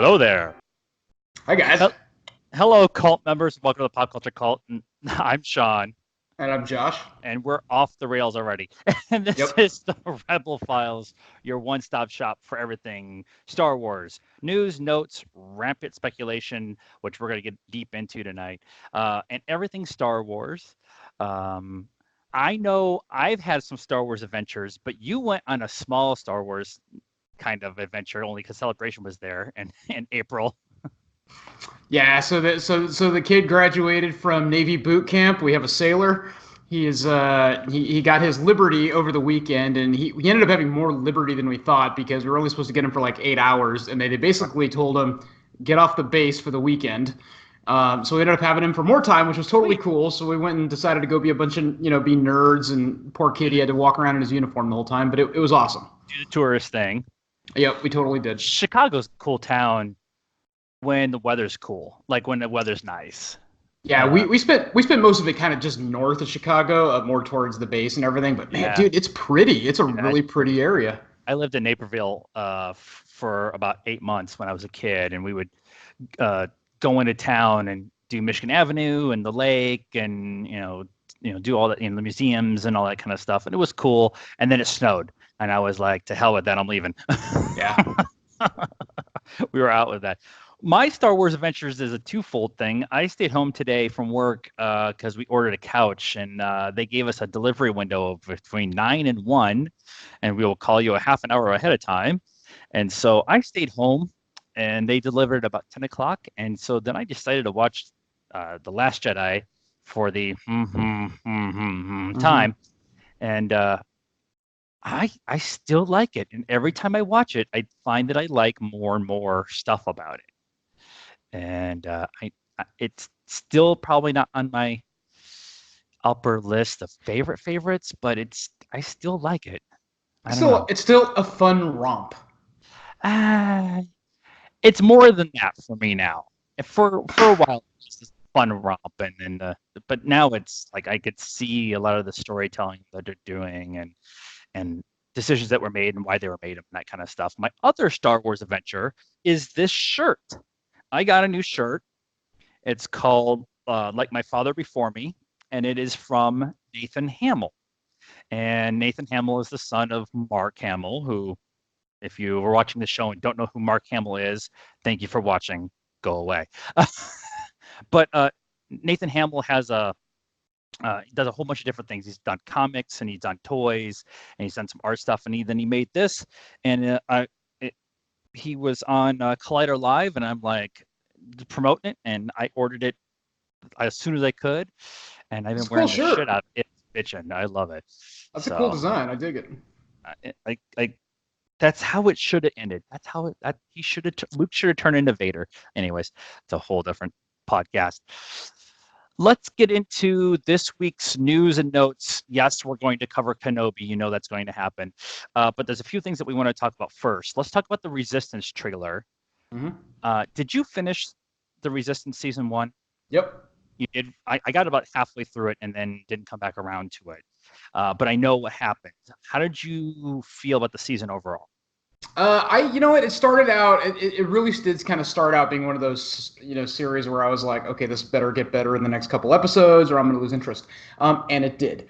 Hello there. Hi, guys. Hello, cult members. Welcome to the Pop Culture Cult. I'm Sean, And I'm Josh. and we're off the rails already. And this Yep. is the Rebel Files, your one-stop shop for everything Star Wars. News, notes, rampant speculation, which we're going to get deep into tonight, and everything Star Wars. I know I've had some Star Wars adventures, but you went on a small Star Wars kind of adventure only because Celebration was there in April. Yeah. So the kid graduated from Navy boot camp. We have a sailor. He got his liberty over the weekend, and he ended up having more liberty than we thought because we were only supposed to get him for like 8 hours, and they basically told him get off the base for the weekend. So we ended up having him for more time, which was totally cool. So we went and decided to go be a bunch of be nerds, and poor kid, he had to walk around in his uniform the whole time, but it was awesome. Do the tourist thing. Yep, we totally did. Chicago's a cool town when the weather's cool, like when the weather's nice. Yeah, we spent most of it kind of just north of Chicago, more towards the base and everything. But man, dude, it's pretty. It's a really pretty area. I lived in Naperville for about 8 months when I was a kid, and we would go into town and do Michigan Avenue and the lake, and do all that in the museums and all that kind of stuff. And it was cool. And then it snowed, and I was like, to hell with that, I'm leaving. Yeah. We were out with that. My Star Wars adventures is a twofold thing. I stayed home today from work because we ordered a couch, and they gave us a delivery window of between 9 and 1, and we will call you a half an hour ahead of time. And so I stayed home, and they delivered about 10 o'clock. And so then I decided to watch The Last Jedi for the time. And I still like it. And every time I watch it, I find that I like more and more stuff about it. And it's still probably not on my upper list of favorites, but I still like it. It's still a fun romp. It's more than that for me now. For a while, it was just a fun romp, but now it's like I could see a lot of the storytelling that they're doing and decisions that were made and why they were made and that kind of stuff. My other Star Wars adventure is this shirt. I got a new shirt. It's called Like My Father Before Me, and it is from Nathan Hamill. And Nathan Hamill is the son of Mark Hamill, who, if you were watching the show and don't know who Mark Hamill is, thank you for watching. Go away. But Nathan Hamill does a whole bunch of different things. He's done comics, and he's done toys, and he's done some art stuff, and then he made this, and he was on Collider Live, and I'm like promoting it, and I ordered it as soon as I could, and I've been wearing the shit out of it. Bitching. I love it. That's a cool design. I dig it. That's how it should have ended. That's how Luke should have turned into Vader. Anyways, it's a whole different podcast. Let's get into this week's news and notes. Yes, we're going to cover Kenobi. You know that's going to happen. But there's a few things that we want to talk about first. Let's talk about the Resistance trailer. Did you finish the Resistance season 1? Yep. You did. I got about halfway through it and then didn't come back around to it. But I know what happened. How did you feel about the season overall? It started out. It really did kind of start out being one of those series where I was like, okay, this better get better in the next couple episodes, or I'm going to lose interest. And it did.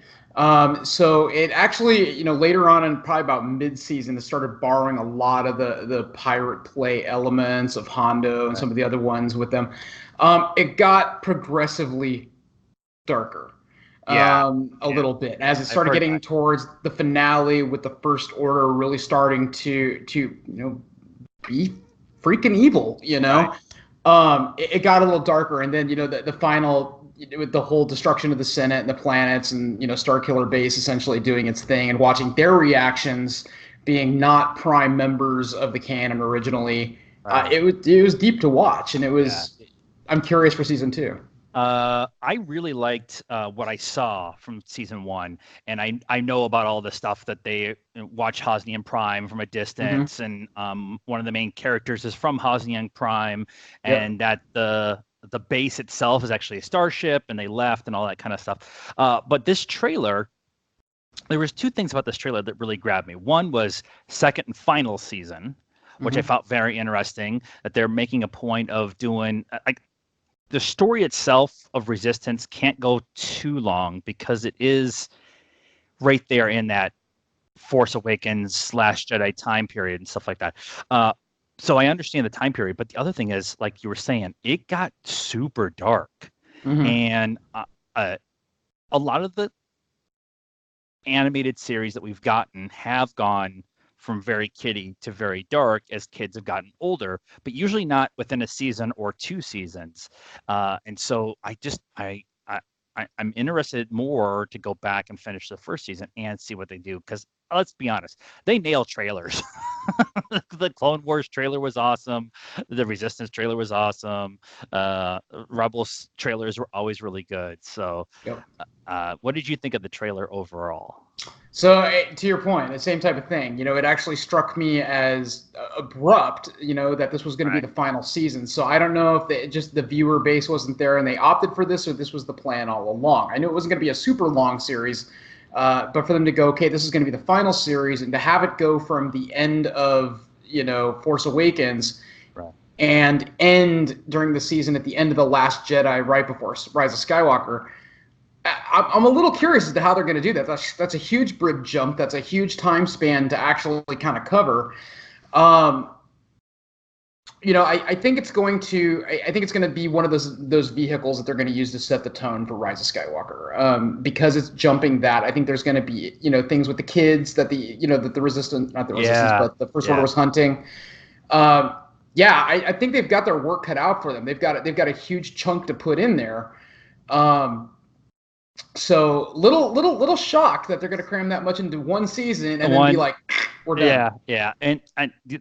So it actually, later on, in probably about mid-season, it started borrowing a lot of the pirate play elements of Hondo and some of the other ones with them. It got progressively darker. A little bit as it started getting towards the finale, with the First Order really starting to be freaking evil. It got a little darker, and then the final, with the whole destruction of the Senate and the planets, and Starkiller Base essentially doing its thing, and watching their reactions being not prime members of the canon originally. It was deep to watch, and it was. Yeah. I'm curious for season 2. I really liked what I saw from season 1, and I know about all the stuff that they watch Hosnian Prime from a distance, and one of the main characters is from Hosnian Prime, and that the base itself is actually a starship, and they left and all that kind of stuff. But this trailer, there was 2 things about this trailer that really grabbed me. One was second and final season, which I found very interesting. That they're making a point of doing like the story itself of Resistance can't go too long because it is right there in that Force Awakens / Jedi time period and stuff like that. So I understand the time period, but the other thing is, like you were saying, it got super dark, and a lot of the animated series that we've gotten have gone from very kiddie to very dark as kids have gotten older, but usually not within a season or 2 seasons. And so I'm interested more to go back and finish the first season and see what they do, because let's be honest, they nail trailers. The Clone Wars trailer was awesome. The Resistance trailer was awesome. Rebels trailers were always really good. So, what did you think of the trailer overall? So to your point, the same type of thing. It actually struck me as abrupt. That this was going to be the final season. So I don't know if just the viewer base wasn't there and they opted for this, or this was the plan all along. I knew it wasn't going to be a super long series, but for them to go, okay, this is going to be the final series, and to have it go from the end of Force Awakens. And end during the season at the end of The Last Jedi, right before Rise of Skywalker. I'm a little curious as to how they're going to do that. That's a huge bridge jump. That's a huge time span to actually kind of cover. I think it's going to. I think it's going to be one of those vehicles that they're going to use to set the tone for Rise of Skywalker. Because it's jumping that. I think there's going to be things with the kids that that the Resistance, not the Resistance, but the First Order was hunting. I think they've got their work cut out for them. They've got a huge chunk to put in there. So little shocked that they're going to cram that much into one season and then be like, we're done. Yeah, and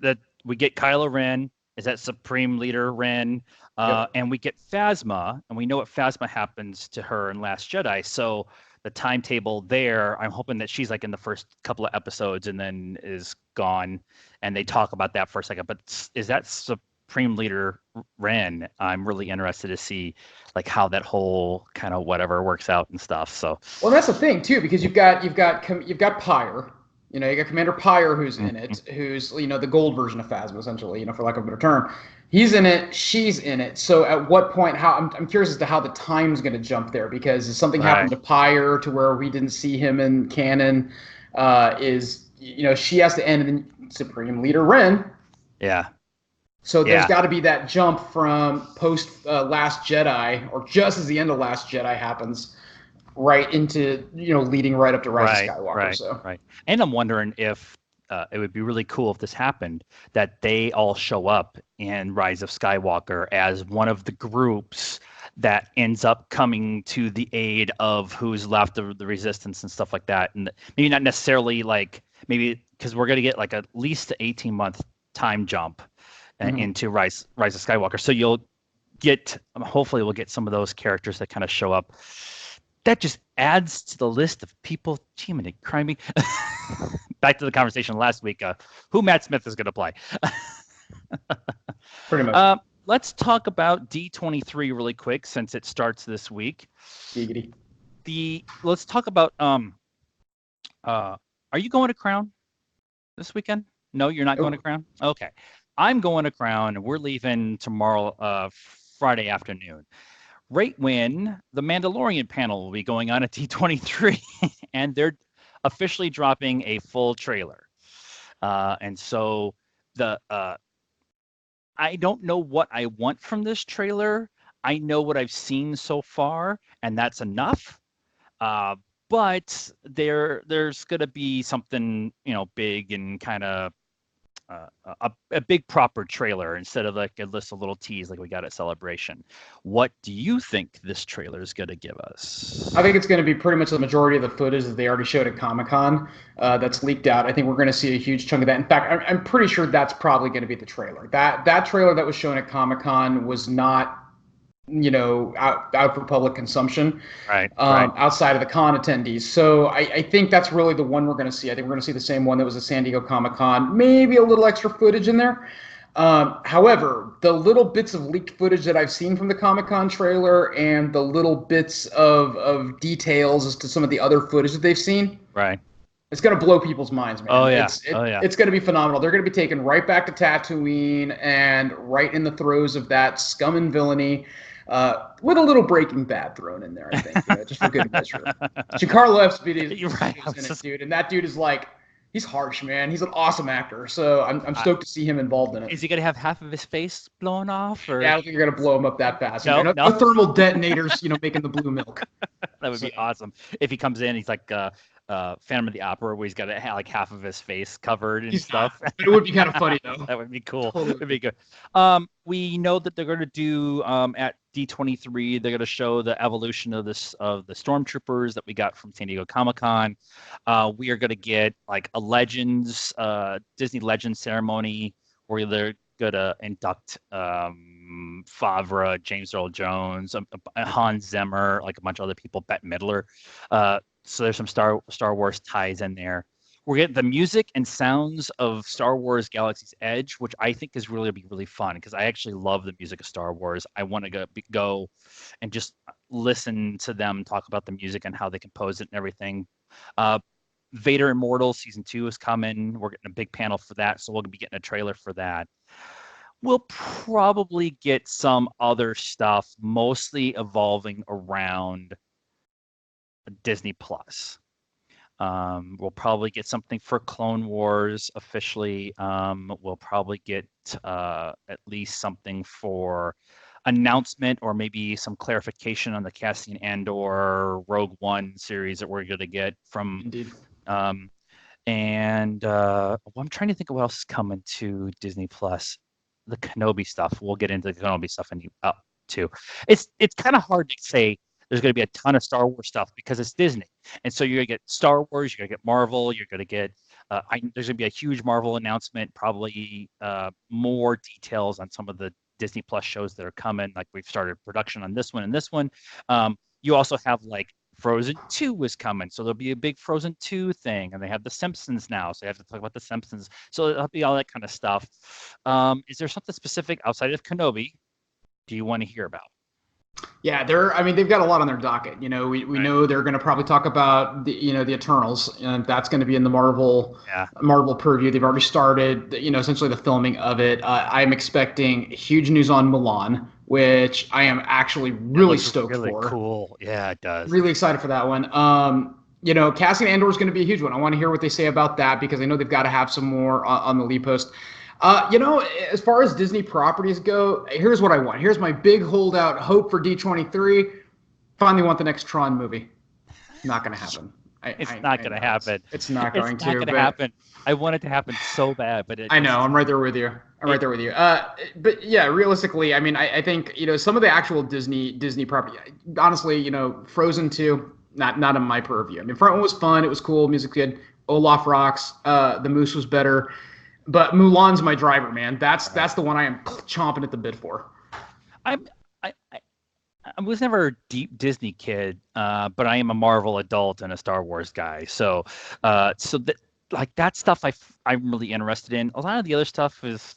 that we get Kylo Ren. Is that Supreme Leader Ren? And we get Phasma, and we know what Phasma happens to her in Last Jedi. So the timetable there, I'm hoping that she's like in the first couple of episodes and then is gone, and they talk about that for a second. But is that Supreme Leader Ren? I'm really interested to see like how that whole kind of whatever works out and stuff. So that's the thing too, because you've got Pyre. You got Commander Pyre who's in it, who's the gold version of Phasma, essentially, for lack of a better term. He's in it, she's in it. So at what point? I'm curious as to how the time's going to jump there, because if something happened to Pyre to where we didn't see him in canon, she has to end in Supreme Leader Ren. Yeah. So there's got to be that jump from post Last Jedi, or just as the end of Last Jedi happens, right into leading right up to Rise of Skywalker. Right. And I'm wondering if it would be really cool if this happened, that they all show up in Rise of Skywalker as one of the groups that ends up coming to the aid of who's left of the Resistance and stuff like that. And maybe not necessarily maybe because we're going to get like at least an 18-month time jump into Rise of Skywalker. So you'll get, hopefully we'll get some of those characters that kind of show up. That just adds to the list of people. Jiminy crimey. Back to the conversation last week. Who Matt Smith is going to play? Pretty much. Let's talk about D23 really quick, since it starts this week. Giggity. Let's talk about. Are you going to Crown this weekend? No, you're not going to Crown. Okay, I'm going to Crown, and we're leaving tomorrow, Friday afternoon. Right when the Mandalorian panel will be going on at D23, and they're officially dropping a full trailer. And so I don't know what I want from this trailer. I know what I've seen so far, and that's enough. But there's going to be something, big and kind of a big proper trailer instead of like a little tease like we got at Celebration. What do you think this trailer is going to give us? I think it's going to be pretty much the majority of the footage that they already showed at Comic-Con that's leaked out. I think we're going to see a huge chunk of that. In fact, I'm pretty sure that's probably going to be the trailer. That trailer that was shown at Comic-Con was not out for public consumption, right. Outside of the con attendees. So I think that's really the one we're going to see. I think we're going to see the same one that was at San Diego Comic-Con, maybe a little extra footage in there. However, the little bits of leaked footage that I've seen from the Comic-Con trailer and the little bits of details as to some of the other footage that they've seen, right, It's gonna blow people's minds, Oh man. yeah. Oh yeah. It's gonna be phenomenal. They're gonna be taken right back to Tatooine and right in the throes of that scum and villainy, with a little Breaking Bad thrown in there, I think, just for good measure. Giancarlo You're right. Esposito's in it, dude, and that dude is like, he's harsh, man. He's an awesome actor, so I'm I, stoked to see him involved in it. is he gonna have half of his face blown off, Yeah, I or don't think you're gonna blow him up that fast. no? No, No, no thermal detonators, making the blue milk. that would So be awesome if he comes in. He's like Phantom of the Opera, where he's got like half of his face covered and he's not, stuff. but it would be kind of funny though. That would be cool. Totally. It'd be good. We know that they're going to do at D23. They're going to show the evolution of the stormtroopers that we got from San Diego Comic-Con. We are going to get like a Legends Disney Legends ceremony where they're going to induct Favre, James Earl Jones, Hans Zimmer, like a bunch of other people, Bette Midler. So there's some Star Wars ties in there. We're getting the music and sounds of Star Wars Galaxy's Edge, which I think is really be really fun because I actually love the music of Star Wars. I want to go and just listen to them talk about the music and how they compose it and everything. Vader Immortal Season 2 is coming. We're getting a big panel for that, so we'll be getting a trailer for that. We'll probably get some other stuff, mostly evolving around Disney Plus. We'll probably get something for Clone Wars officially. We'll probably get at least something for announcement or maybe some clarification on the Cassian Andor Rogue One series that we're going to get from. Indeed. I'm trying to think of what else is coming to Disney Plus. The Kenobi stuff. We'll get into the Kenobi stuff too. It's kind of hard to say there's going to be a ton of Star Wars stuff because it's Disney. And so you're going to get Star Wars, you're going to get Marvel, you're going to get, there's going to be a huge Marvel announcement, probably more details on some of the Disney Plus shows that are coming. Like we've started production on this one and this one. You also have like Frozen 2 is coming. So there'll be a big Frozen 2 thing. And they have The Simpsons now. So you have to talk about The Simpsons. So it'll be all that kind of stuff. Is there something specific outside of Kenobi do you want to hear about? Yeah, they've got a lot on their docket. We right. know they're going to probably talk about the Eternals, and that's going to be in the Marvel purview. They've already started, essentially the filming of it. I'm expecting huge news on Milan, which I am actually really stoked really for. Really cool. Yeah, it does. Really excited for that one. Cassian Andor is going to be a huge one. I want to hear what they say about that because I know they've got to have some more on the lead post. As far as Disney properties go, here's what I want. Here's my big holdout hope for D23. Finally want the next Tron movie. Not going to happen. It's not going to happen. It's not going to. It's not going to happen. I want it to happen so bad, but I know. I'm right there with you. But yeah, realistically, I think some of the actual Disney property. Honestly, Frozen 2, not in my purview. Front one was fun. It was cool. Music good. Olaf rocks. The Moose was better. But Mulan's my driver, man. That's the one I am chomping at the bit for. I was never a deep Disney kid, but I am a Marvel adult and a Star Wars guy. So that stuff I'm really interested in. A lot of the other stuff is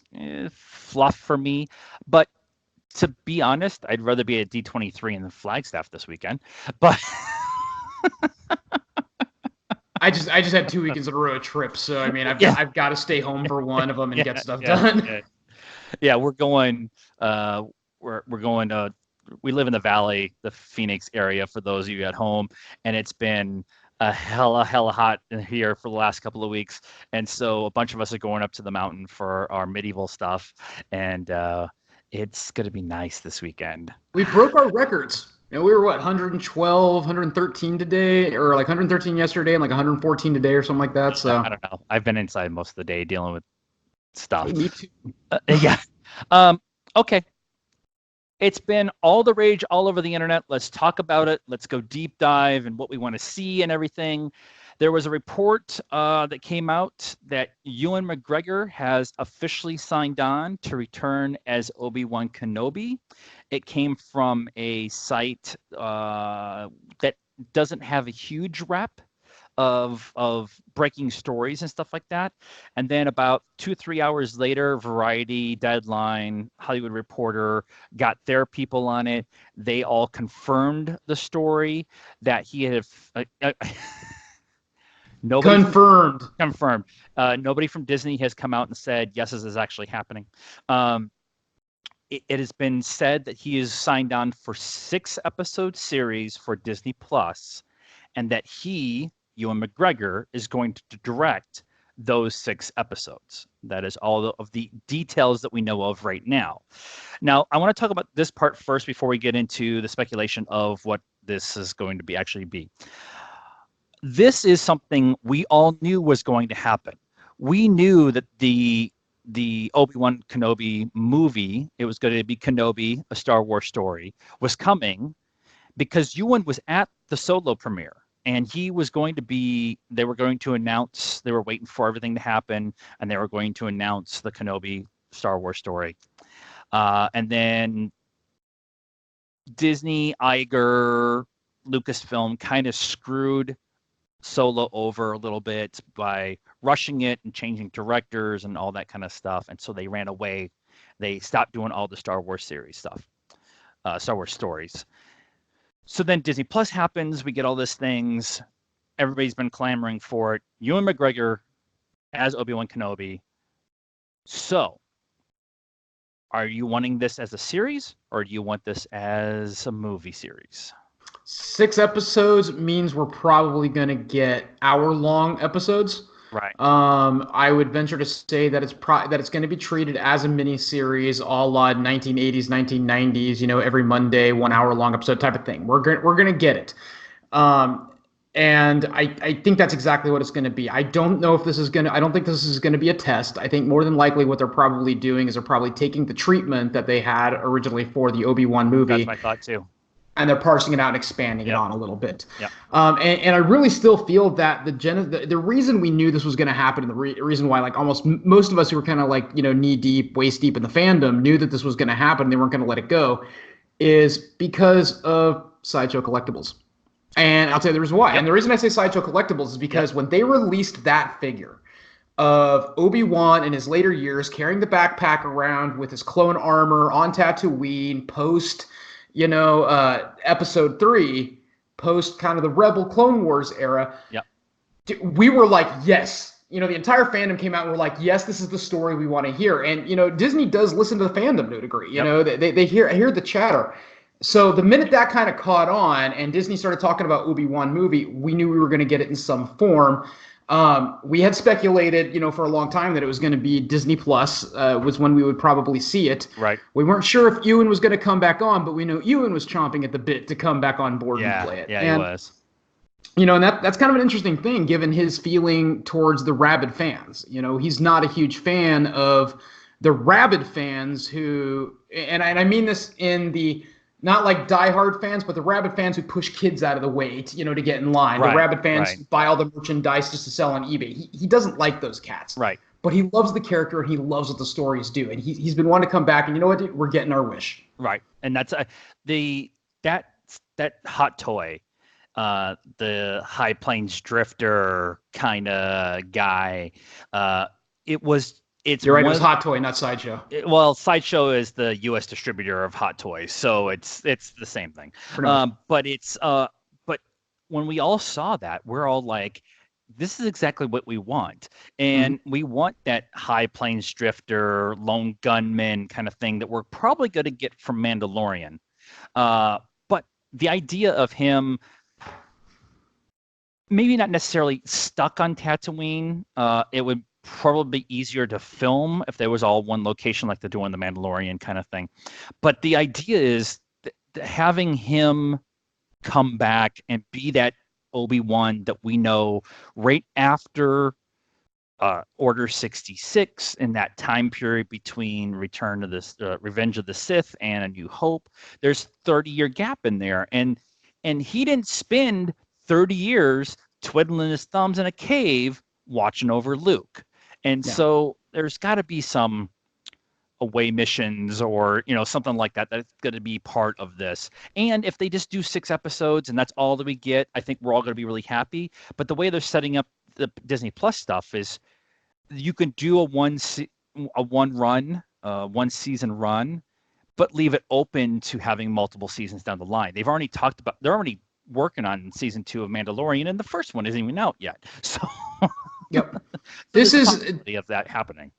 fluff for me. But to be honest, I'd rather be at D23 and Flagstaff this weekend. But I just had 2 weekends in a row of trips, so I've got to stay home for one of them and get stuff done. Yeah, we're going. We're going to. We live in the Valley, the Phoenix area. For those of you at home, and it's been a hella hot in here for the last couple of weeks, and so a bunch of us are going up to the mountain for our medieval stuff, and it's going to be nice this weekend. We broke our records. We were 112, 113 today, or like 113 yesterday, and like 114 today, or something like that. So I don't know. I've been inside most of the day dealing with stuff. Me too. Yeah. Okay. It's been all the rage all over the internet. Let's talk about it. Let's go deep dive and what we want to see and everything. There was a report that came out that Ewan McGregor has officially signed on to return as Obi-Wan Kenobi. It came from a site that doesn't have a huge rep of breaking stories and stuff like that. And then about 2-3 hours later, Variety, Deadline, Hollywood Reporter got their people on it. They all confirmed the story that he had Nobody from Confirmed. confirmed. Nobody from Disney has come out and said yes, this is actually happening. Um, it has been said that he is signed on for 6-episode series for Disney Plus, and that he, Ewan McGregor, is going to direct those 6 episodes. That is all of the details that we know of right now. Now, I want to talk about this part first before we get into the speculation of what this is going to be actually be. This is something we all knew was going to happen. We knew that the Obi-Wan Kenobi movie, it was going to be Kenobi, a Star Wars story, was coming because Ewan was at the Solo premiere. And he was going to be, they were going to announce, they were waiting for everything to happen, and they were going to announce the Kenobi Star Wars story. And then Disney, Iger, Lucasfilm kind of screwed Solo over a little bit by rushing it and changing directors and all that kind of stuff. And so they ran away. They stopped doing all the Star Wars series stuff, Star Wars stories. So then Disney Plus happens. We get all these things. Everybody's been clamoring for it. Ewan McGregor as Obi-Wan Kenobi. So, are you wanting this as a series, or do you want this as a movie series? 6 episodes means we're probably going to get hour-long episodes. Right. I would venture to say that it's going to be treated as a mini series, a la 1980s, 1990s. Every Monday, 1 hour long episode type of thing. We're gonna get it, and I think that's exactly what it's going to be. I don't know if this is gonna. I don't think this is going to be a test. I think more than likely what they're probably doing is they're probably taking the treatment that they had originally for the Obi-Wan movie. That's my thought too. And they're parsing it out and expanding it on a little bit. Yep. And I really still feel that the reason we knew this was going to happen, and the reason why like almost most of us who were kind of like knee deep, waist deep in the fandom knew that this was going to happen, and they weren't going to let it go, is because of Sideshow Collectibles. And I'll tell you the reason why. Yep. And the reason I say Sideshow Collectibles is because when they released that figure of Obi-Wan in his later years carrying the backpack around with his clone armor on Tatooine post episode 3, post kind of the Rebel Clone Wars era. Yep. We were like, yes. The entire fandom came out and were like, yes, this is the story we want to hear. And, Disney does listen to the fandom to a degree. They hear the chatter. So the minute that kind of caught on and Disney started talking about Obi-Wan movie, we knew we were going to get it in some form. We had speculated, for a long time that it was going to be Disney Plus was when we would probably see it. Right. We weren't sure if Ewan was going to come back on, but we knew Ewan was chomping at the bit to come back on board and play it. Yeah, he was. And that's kind of an interesting thing given his feeling towards the rabid fans. He's not a huge fan of the rabid fans who, and I mean this in the not like diehard fans, but the rabid fans who push kids out of the way, to get in line. Right, the rabid fans buy all the merchandise just to sell on eBay. He doesn't like those cats. Right. But he loves the character and he loves what the stories do. And he's been wanting to come back. And you know what? We're getting our wish. Right. And that's that hot toy, the High Plains Drifter kind of guy. You're right. It was Hot Toy, not Sideshow. Sideshow is the U.S. distributor of Hot Toys, so it's the same thing. But when we all saw that, we're all like, this is exactly what we want, and we want that High Plains Drifter, lone gunman kind of thing that we're probably going to get from Mandalorian. But the idea of him maybe not necessarily stuck on Tatooine, it would probably be easier to film if there was all one location like they're doing the Mandalorian kind of thing. But the idea is having him come back and be that Obi-Wan that we know right after Order 66 in that time period between Return of the Revenge of the Sith and A New Hope. There's 30-year gap in there, and he didn't spend 30 years twiddling his thumbs in a cave watching over Luke. And so there's got to be some away missions or something like that that's going to be part of this. And if they just do 6 episodes and that's all that we get, I think we're all going to be really happy. But the way they're setting up the Disney Plus stuff is you can do a one season run, but leave it open to having multiple seasons down the line. They're already working on season 2 of Mandalorian, and the first one isn't even out yet. So, Yep. so This there's a is possibility of that happening.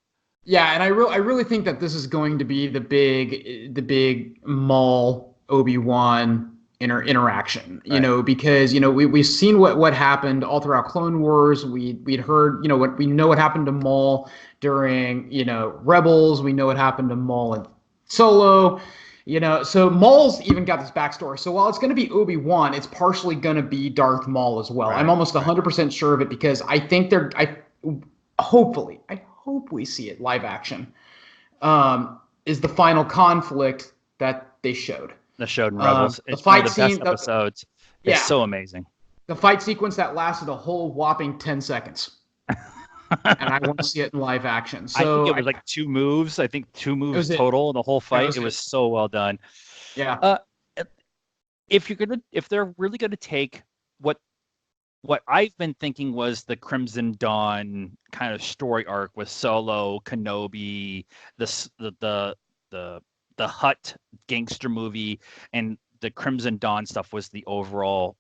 Yeah, and I really think that this is going to be the big Maul Obi-Wan interaction, Right. because we've seen what happened all throughout Clone Wars. We'd heard, what happened to Maul during, Rebels. We know what happened to Maul in Solo. So Maul's even got this backstory. So while it's going to be Obi-Wan, it's partially going to be Darth Maul as well. I'm Right. almost 100% sure of it, because I think I hope we see it live action, is the final conflict that they showed. The showed in Rebels. The It's one of fight the best scene, episodes. It's yeah, so amazing. the fight sequence that lasted a whole whopping 10 seconds. And I want to see it in live action. I think So it was like 2 moves. I think 2 moves was it. total in the whole That fight. was It it. was so well done. Yeah. Uh, if they're really gonna take what I've been thinking was the Crimson Dawn kind of story arc with Solo, Kenobi, the the Hutt gangster movie, and the Crimson Dawn stuff was the overall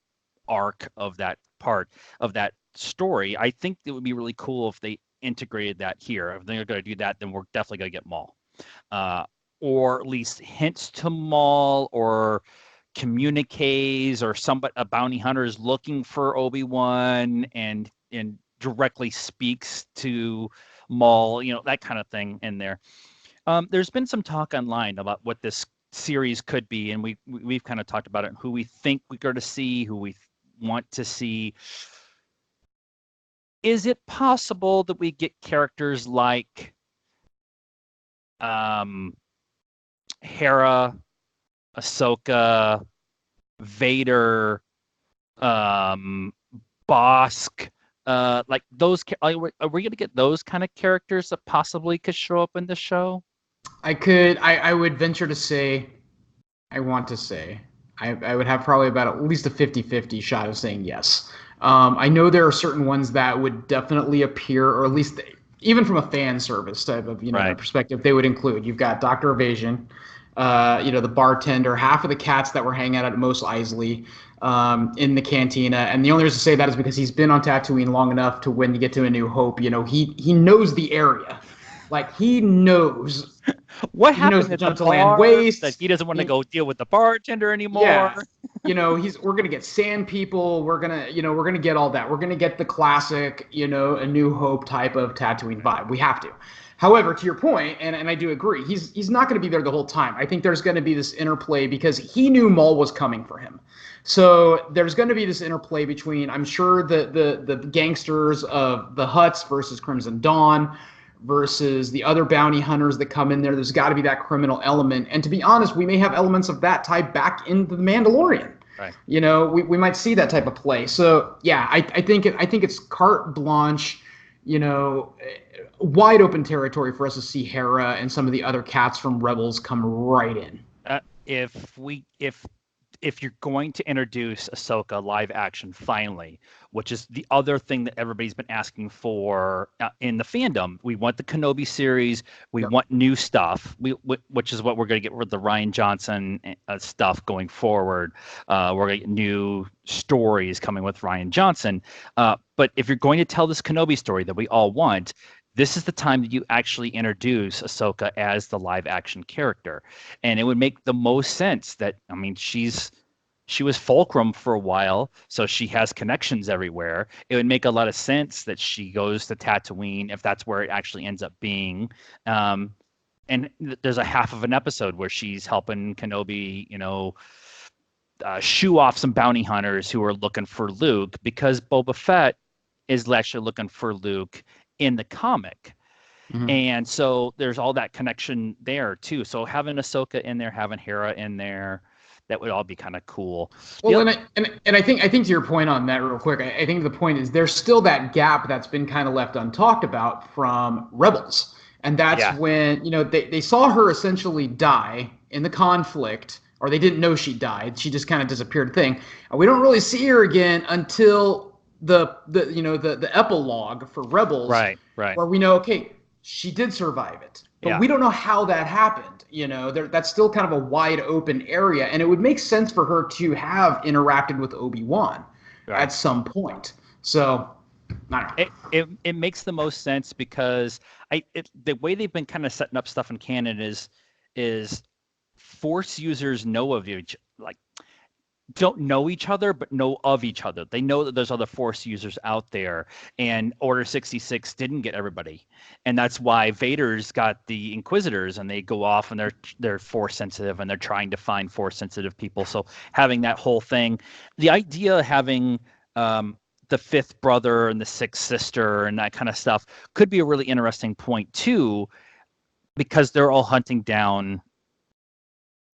arc of that part of that story. I think it would be really cool if they integrated that here. If they're going to do that, then we're definitely going to get Maul, uh, or at least hints to Maul, or communiques, or somebody, a bounty hunter is looking for Obi-Wan and directly speaks to Maul, that kind of thing in there. There's been some talk online about what this series could be, and we've kind of talked about it, who we think we're going to see, who we want to see. Is it possible that we get characters like Hera, Ahsoka, Vader, Bosk, like those? Are we going to get those kind of characters that possibly could show up in the show? I would venture to say, I want to say, I would have probably about at least a 50-50 shot of saying yes. I know there are certain ones that would definitely appear, or at least even from a fan service type of Right. perspective, they would include. You've got Doctor Evasion, the bartender, half of the cats that were hanging out at Mos Eisley, in the cantina, and the only reason to say that is because he's been on Tatooine long enough to, when you get to A New Hope, he knows the area, like he knows. What He knows happened the at the Juntaland bar that wastes. he doesn't want to He, go deal with the bartender anymore? yeah, we're gonna get sand people. We're gonna get all that. We're gonna get the classic, A New Hope type of Tatooine vibe. We have to. However, to your point, and I do agree, he's not going to be there the whole time. I think there's going to be this interplay, because he knew Maul was coming for him. So there's going to be this interplay between, I'm sure, the gangsters of the Hutts versus Crimson Dawn versus the other bounty hunters that come in there. There's got to be that criminal element. And to be honest, we may have elements of that tied back into the Mandalorian. Right. We might see that type of play. So yeah, I think it's carte blanche, wide open territory for us to see Hera and some of the other cats from Rebels come right in. If you're going to introduce Ahsoka live action finally, which is the other thing that everybody's been asking for in the fandom, we want the Kenobi series, we Yep. want new stuff, which is what we're going to get with the Rian Johnson stuff going forward. We're going to get new stories coming with Rian Johnson. But if you're going to tell this Kenobi story that we all want, this is the time that you actually introduce Ahsoka as the live action character. And it would make the most sense that, I mean, she was Fulcrum for a while, so she has connections everywhere. It would make a lot of sense that she goes to Tatooine, if that's where it actually ends up being. And there's a half of an episode where she's helping Kenobi, shoo off some bounty hunters who are looking for Luke, because Boba Fett is actually looking for Luke in the comic. Mm-hmm. And so there's all that connection there too. So having Ahsoka in there, having Hera in there, that would all be kind of cool. Well, and I think to your point on that real quick, I think the point is there's still that gap that's been kind of left untalked about from Rebels. And that's when, they saw her essentially die in the conflict, or they didn't know she died. She just kind of disappeared thing. And we don't really see her again until the epilogue for Rebels. Right. Where we know, okay, she did survive it, but Yeah. we don't know how that happened. You know, that's still kind of a wide open area, and it would make sense for her to have interacted with Obi-Wan Right. at some point. So, I don't know. It makes the most sense because the way they've been kind of setting up stuff in canon is Force users know of each like don't know each other, but know of each other. They know that there's other Force users out there, and Order 66 didn't get everybody, and that's why Vader's got the Inquisitors, and they go off and they're Force sensitive, and they're trying to find Force sensitive people. So having that whole thing, the idea of having the fifth brother and the sixth sister and that kind of stuff could be a really interesting point too, because they're all hunting down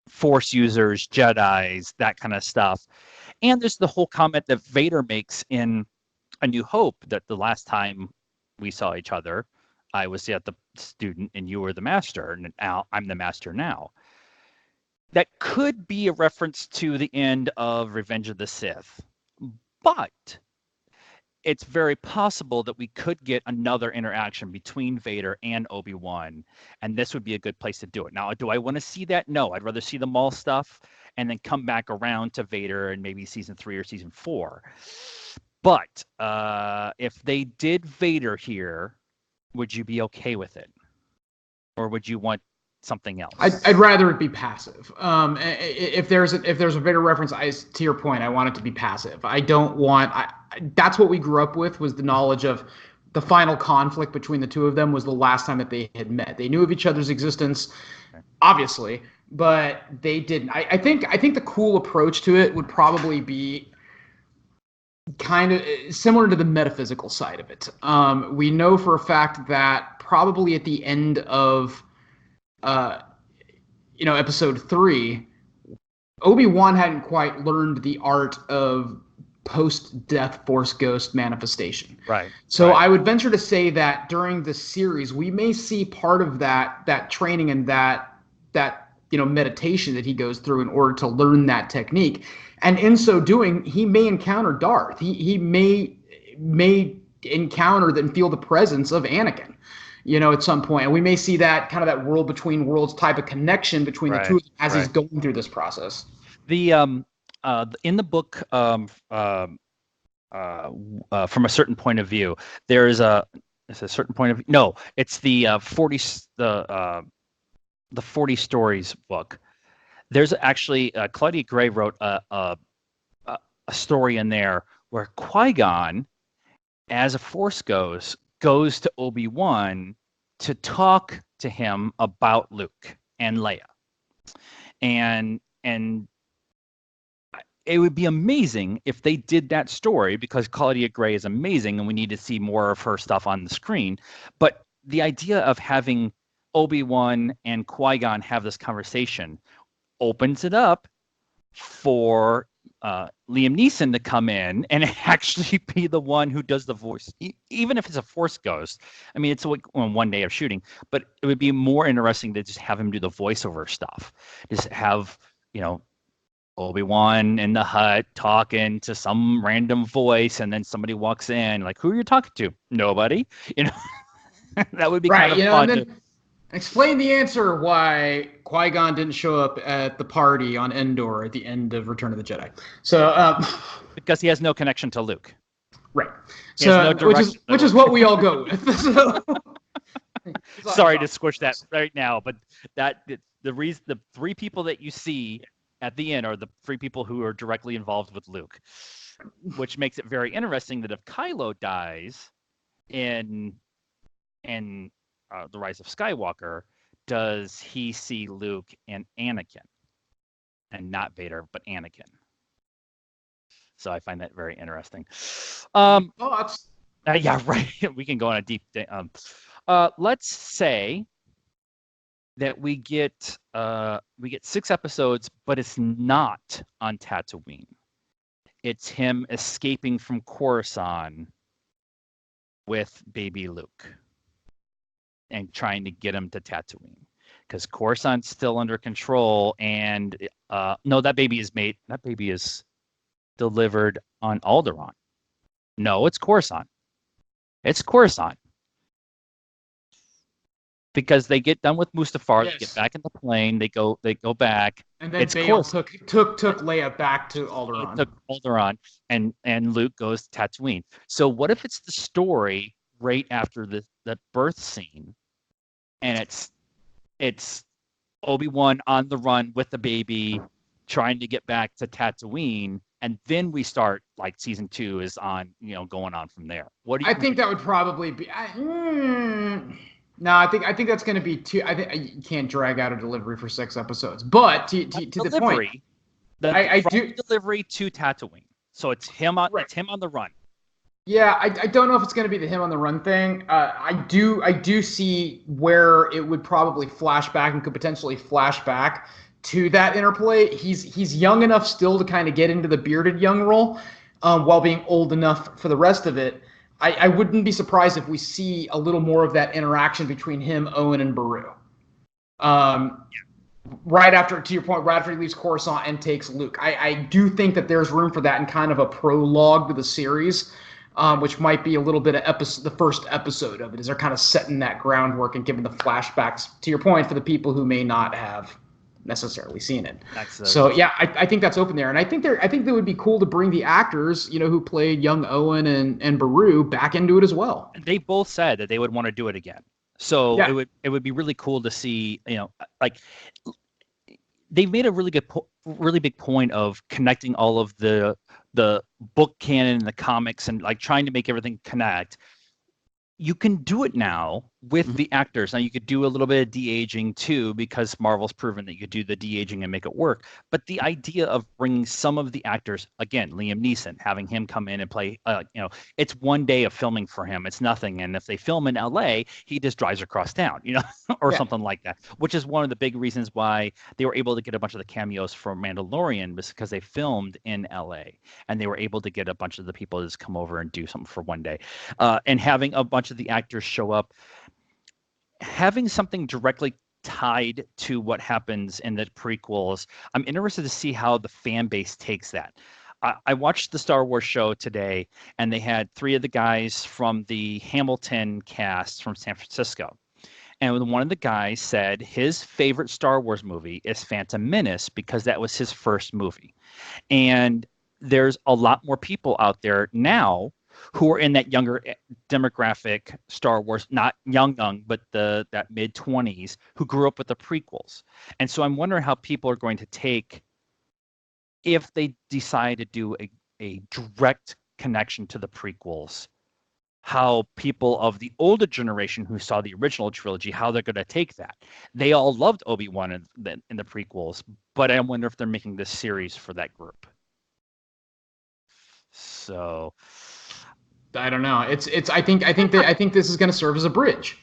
Force users, Jedis, that kind of stuff. And there's the whole comment that Vader makes in A New Hope that the last time we saw each other, I was yet the student and you were the master, and now I'm the master now. That could be a reference to the end of Revenge of the Sith, but it's very possible that we could get another interaction between Vader and Obi-Wan, and this would be a good place to do it. Now, do I want to see that? No, I'd rather see the Maul stuff and then come back around to Vader in maybe season 3 or season 4. But if they did Vader here, would you be okay with it? Or would you want something else? I'd rather it be passive. If there's a Vader reference, to your point, I want it to be passive. I don't want. That's what we grew up with, was the knowledge of the final conflict between the two of them was the last time that they had met. They knew of each other's existence, obviously, but they didn't. I think the cool approach to it would probably be kind of similar to the metaphysical side of it. We know for a fact that probably at the end of episode 3, Obi-Wan hadn't quite learned the art of post-death Force Ghost manifestation. Right. So right. I would venture to say that during the series, we may see part of that training and that meditation that he goes through in order to learn that technique. And in so doing, he may encounter Darth. He may encounter and feel the presence of Anakin, at some point. And we may see that kind of that world between worlds type of connection between the two of them as he's going through this process. The in the book from a certain point of view, there's a certain point of view. No, it's the 40 Stories book. There's actually Claudia Gray wrote a story in there where Qui-Gon, as a Force goes to Obi-Wan to talk to him about Luke and Leia, and it would be amazing if they did that story, because Claudia Gray is amazing and we need to see more of her stuff on the screen. But the idea of having Obi-Wan and Qui-Gon have this conversation opens it up for Liam Neeson to come in and actually be the one who does the voice, even if it's a Force ghost. I mean, it's like one day of shooting, but it would be more interesting to just have him do the voiceover stuff. Just have, Obi-Wan in the hut talking to some random voice, and then somebody walks in, like, who are you talking to? Nobody. That would be kind of fun. And then explain the answer why Qui-Gon didn't show up at the party on Endor at the end of Return of the Jedi. So because he has no connection to Luke. Right. So which is what we all go with. So, sorry to squish that right now, but the 3 people that you see at the end are the 3 people who are directly involved with Luke, which makes it very interesting that if Kylo dies in The Rise of Skywalker, does he see Luke and Anakin, and not Vader, but Anakin? So I find that very interesting. Yeah, right. We can go on a deep. Let's say that we get 6 episodes, but it's not on Tatooine. It's him escaping from Coruscant with baby Luke and trying to get him to Tatooine, because Coruscant's still under control. And no, that baby is delivered on Alderaan. No, it's Coruscant. because they get done with Mustafar, they get Yes. back in the plane, they go back. And then It's Bale course took Leia back to it Alderaan. took Alderaan, and Luke goes to Tatooine. So what if it's the story right after the birth scene, and it's Obi-Wan on the run with the baby, trying to get back to Tatooine, and then we start like season 2 is on, going on from there. What do I you think that would probably be. No, I think that's going to be too. I think you can't drag out a delivery for 6 episodes. But to the point, delivery I from do. the delivery to Tatooine? So Right. it's him on the run. Yeah, I don't know if it's going to be the him on the run thing. I do see where it would probably flash back and could potentially flash back to that interplay. He's young enough still to kind of get into the bearded young role, while being old enough for the rest of it. I wouldn't be surprised if we see a little more of that interaction between him, Owen, and Baru. Um, right after, to your point, right after he leaves Coruscant and takes Luke. I do think that there's room for that in kind of a prologue to the series, which might be a little bit of the first episode of it, as they're kind of setting that groundwork and giving the flashbacks, to your point, for the people who may not have necessarily seen it. So yeah, I think that's open there, and I think that would be cool to bring the actors, who played young Owen and Baru, back into it as well. They both said that they would want to do it again. So Yeah. it would be really cool to see, like they've made a really big point of connecting all of the book canon and the comics, and like trying to make everything connect. You can do it now with the actors. Now you could do a little bit of de-aging too, because Marvel's proven that you could do the de-aging and make it work. But the idea of bringing some of the actors, again, Liam Neeson, having him come in and play, it's one day of filming for him. It's nothing. And if they film in LA, he just drives across town, or Yeah. something like that, which is one of the big reasons why they were able to get a bunch of the cameos for Mandalorian, was because they filmed in LA, and they were able to get a bunch of the people to just come over and do something for one day. And having a bunch of the actors show up, having something directly tied to what happens in the prequels. I'm interested to see how the fan base takes that. I watched the Star Wars show today, and they had 3 of the guys from the Hamilton cast from San Francisco. And one of the guys said his favorite Star Wars movie is Phantom Menace because that was his first movie. And there's a lot more people out there now who are in that younger demographic, Star Wars, not young, but that mid-20s, who grew up with the prequels. And so I'm wondering how people are going to take, if they decide to do a direct connection to the prequels, how people of the older generation who saw the original trilogy, how they're going to take that. They all loved Obi-Wan in the prequels, but I wonder if they're making this series for that group. So I don't know. I think this is going to serve as a bridge.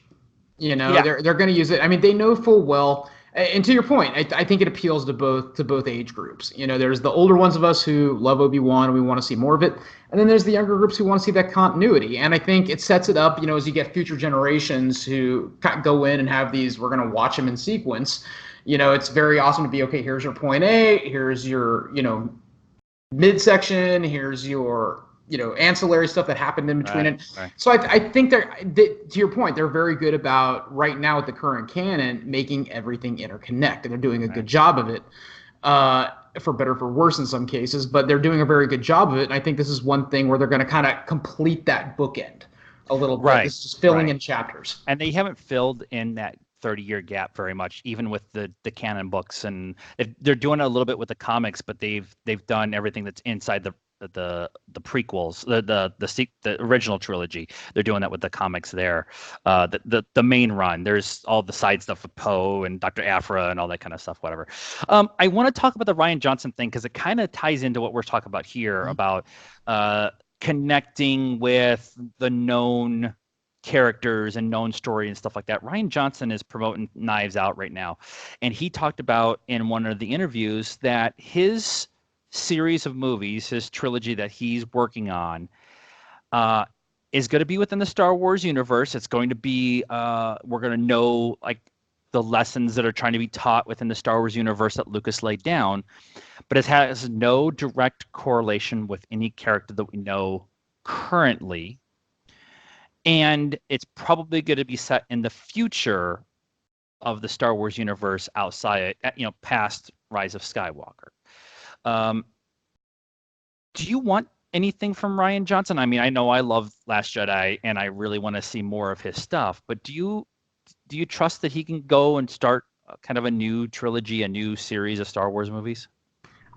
yeah, They're going to use it. I mean, they know full well. And to your point, I think it appeals to both age groups. There's the older ones of us who love Obi-Wan and we want to see more of it, and then there's the younger groups who want to see that continuity. And I think it sets it up, as you get future generations who go in and have these, we're going to watch them in sequence. It's very awesome to be, okay, here's your point A, here's your midsection, here's your ancillary stuff that happened in between it. Right. So I think to your point, they're very good about, right now with the current canon, making everything interconnect, and they're doing a good job of it, for better for worse in some cases, but they're doing a very good job of it. And I think this is one thing where they're going to kind of complete that bookend a little bit. Right. This is filling in chapters, and they haven't filled in that 30-year gap very much, even with the canon books, and they're doing it a little bit with the comics, but they've done everything that's inside the prequels, the original trilogy. They're doing that with the comics there. The main run, there's all the side stuff with Poe and Dr. Aphra and all that kind of stuff, whatever. I want to talk about the Rian Johnson thing because it kind of ties into what we're talking about here, about connecting with the known characters and known story and stuff like that. Rian Johnson is promoting Knives Out right now, and he talked about in one of the interviews that his series of movies, his trilogy that he's working on, is going to be within the Star Wars universe. It's going to be, we're going to know like the lessons that are trying to be taught within the Star Wars universe that Lucas laid down, but it has no direct correlation with any character that we know currently. And it's probably going to be set in the future of the Star Wars universe outside, past Rise of Skywalker. Um, do you want anything from Rian Johnson? I mean, I know I love Last Jedi and I really want to see more of his stuff, but do you trust that he can go and start kind of a new trilogy, a new series of Star Wars movies?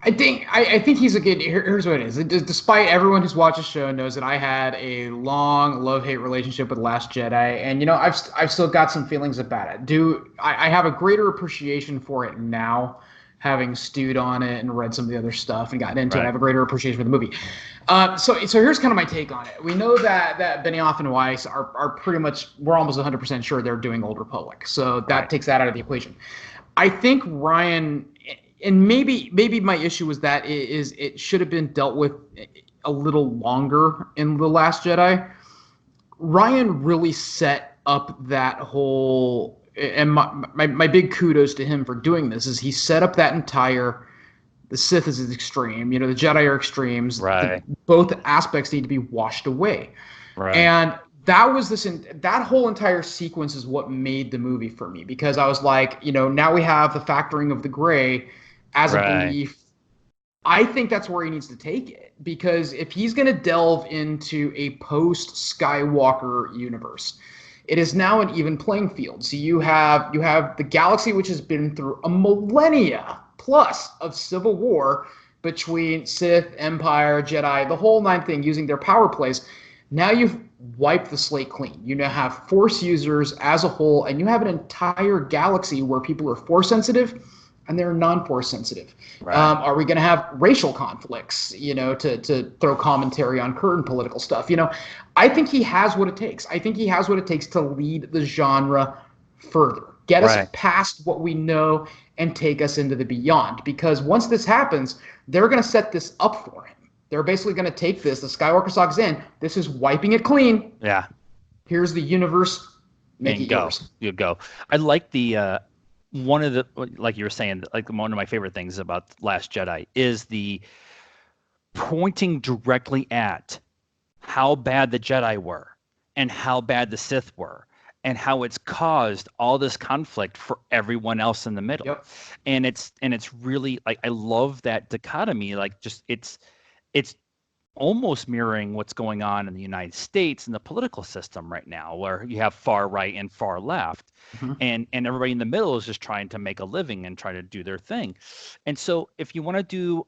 I think he's a good. Here's what it is. Despite everyone who's watched the show knows that I had a long love-hate relationship with Last Jedi, and I've still got some feelings about it. I have a greater appreciation for it now, having stewed on it and read some of the other stuff and gotten into it. I Right. have a greater appreciation for the movie. So here's kind of my take on it. We know that Benioff and Weiss are pretty much, we're almost 100% sure they're doing Old Republic, so that Right. takes that out of the equation. I think Ryan, and maybe my issue was that it should have been dealt with a little longer in The Last Jedi. Ryan really set up that whole, and my big kudos to him for doing this is he set up that entire, the Sith is extreme, the Jedi are extremes. Right. Both aspects need to be washed away, Right. and that whole entire sequence is what made the movie for me, because I was like, now we have the factoring of the gray as a Right. belief. I think that's where he needs to take it, because if he's going to delve into a post Skywalker universe, it is now an even playing field. So you have the galaxy, which has been through a millennia plus of civil war between Sith, Empire, Jedi, the whole nine thing, using their power plays. Now you've wiped the slate clean. You now have Force users as a whole, and you have an entire galaxy where people are Force sensitive and they're non-force sensitive. Right. Are we going to have racial conflicts, to throw commentary on current political stuff? I think he has what it takes. I think he has what it takes to lead the genre further, get us Right. past what we know and take us into the beyond. Because once this happens, they're going to set this up for him. They're basically going to take this, the Skywalker saga's in, this is wiping it clean. Yeah. Here's the universe, make And it go. yours. You go. I like the one of the, like you were saying, like one of my favorite things about Last Jedi is the pointing directly at how bad the Jedi were and how bad the Sith were and how it's caused all this conflict for everyone else in the middle. Yep. And it's really like I love that dichotomy, like just it's almost mirroring what's going on in the United States and the political system right now, where you have far right and far left, Mm-hmm. and everybody in the middle is just trying to make a living and try to do their thing. And so, if you want to do,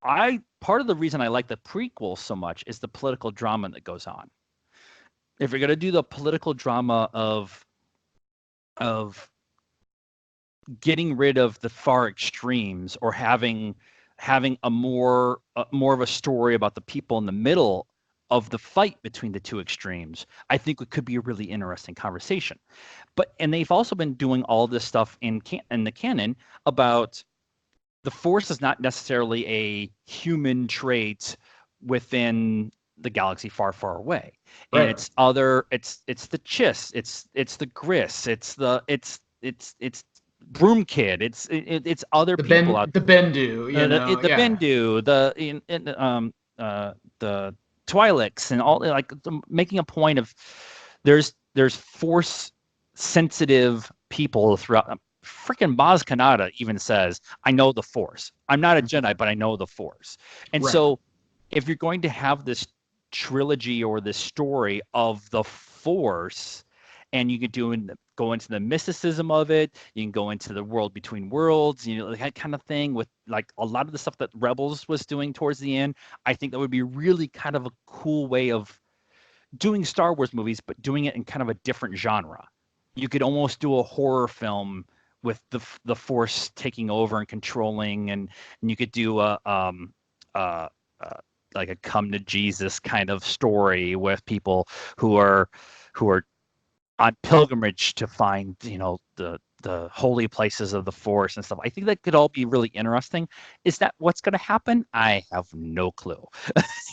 I part of the reason I like the prequel so much is the political drama that goes on. If you're going to do the political drama of getting rid of the far extremes or having a more of a story about the people in the middle of the fight between the two extremes, I think it could be a really interesting conversation. And they've also been doing all this stuff in the canon about the Force is not necessarily a human trait within the galaxy far, far away, and Right. it's the Chiss, it's the Gris, it's Broom Kid, it's other people out, The Bendu, the yeah. Bendu, the Twi'leks, and all, like making a point of there's Force sensitive people throughout. Freaking Maz Kanata even says, "I know the Force. I'm not a Jedi, but I know the Force." And Right. so, if you're going to have this trilogy or this story of the Force, and you could go into the mysticism of it, you can go into the world between worlds, that kind of thing, with like a lot of the stuff that Rebels was doing towards the end. I think that would be really kind of a cool way of doing Star Wars movies, but doing it in kind of a different genre. You could almost do a horror film with the Force taking over and controlling, and you could do uh, uh, like a come to Jesus kind of story with people who are who are on pilgrimage to find the holy places of the Force and stuff. I think that could all be really interesting. Is that what's going to happen? I have no clue.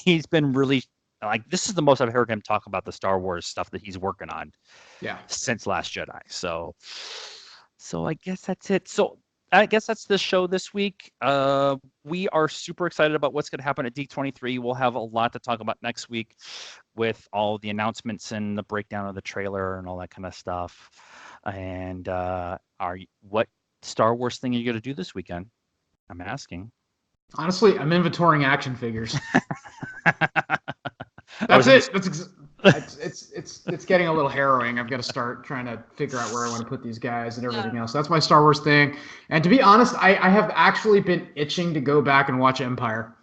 He's been really, like, this is the most I've heard him talk about the Star Wars stuff that he's working on Yeah. since Last Jedi. So I guess that's it. So I guess that's the show this week. We are super excited about what's going to happen at D23. We'll have a lot to talk about next week with all the announcements and the breakdown of the trailer and all that kind of stuff. And what Star Wars thing are you going to do this weekend? I'm asking. Honestly, I'm inventorying action figures. I was That's in it. the, It's getting a little harrowing. I've got to start trying to figure out where I want to put these guys and everything else. That's my Star Wars thing. And to be honest, I have actually been itching to go back and watch Empire.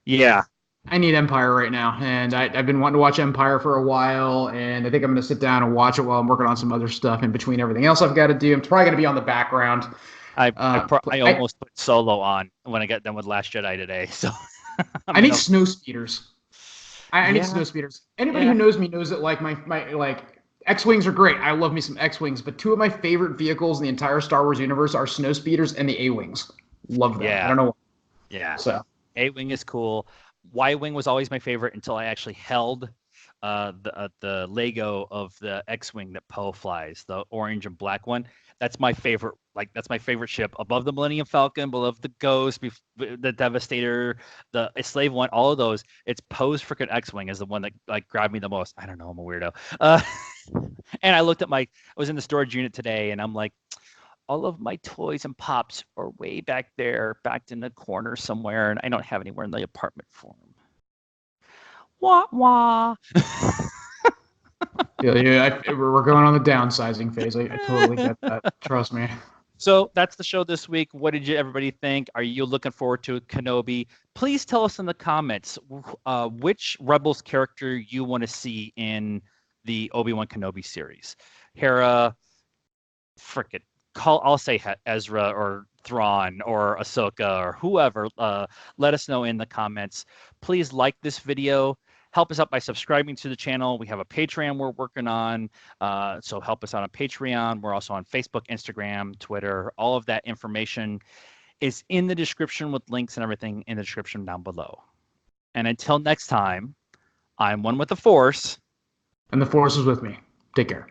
yeah. I need Empire right now, and I've been wanting to watch Empire for a while, and I think I'm going to sit down and watch it while I'm working on some other stuff in between everything else I've got to do. I'm probably going to be on the background. I almost put Solo on when I got done with Last Jedi today. So I'm I need gonna. snow speeders. I need Yeah. snow speeders. Anybody who Yeah. knows me knows that my like X-wings are great. I love me some X-wings, but two of my favorite vehicles in the entire Star Wars universe are snow speeders and the A-wings. Love them. I Yeah. don't know why. Yeah. So A-wing is cool. Y-wing was always my favorite until I actually held the Lego of the X-wing that Poe flies, the orange and black one. That's my favorite. Like that's my favorite ship above the Millennium Falcon, above the Ghost, the Devastator, the Slave One. All of those. It's Poe's freaking X-wing is the one that like grabbed me the most. I don't know. I'm a weirdo. And I looked at I was in the storage unit today, and I'm like, all of my toys and pops are way back there, backed in the corner somewhere, and I don't have anywhere in the apartment for them. Wah wah. we're going on the downsizing phase. I totally get that. Trust me. So that's the show this week. What did everybody think? Are you looking forward to Kenobi? Please tell us in the comments which Rebels character you want to see in the Obi-Wan Kenobi series. Hera, frickin' I'll say Ezra or Thrawn or Ahsoka or whoever. Let us know in the comments. Please like this video. Help us out by subscribing to the channel. We have a Patreon we're working on. So help us out on Patreon. We're also on Facebook, Instagram, Twitter. All of that information is in the description with links and everything in the description down below. And until next time, I'm one with the Force. And the Force is with me. Take care.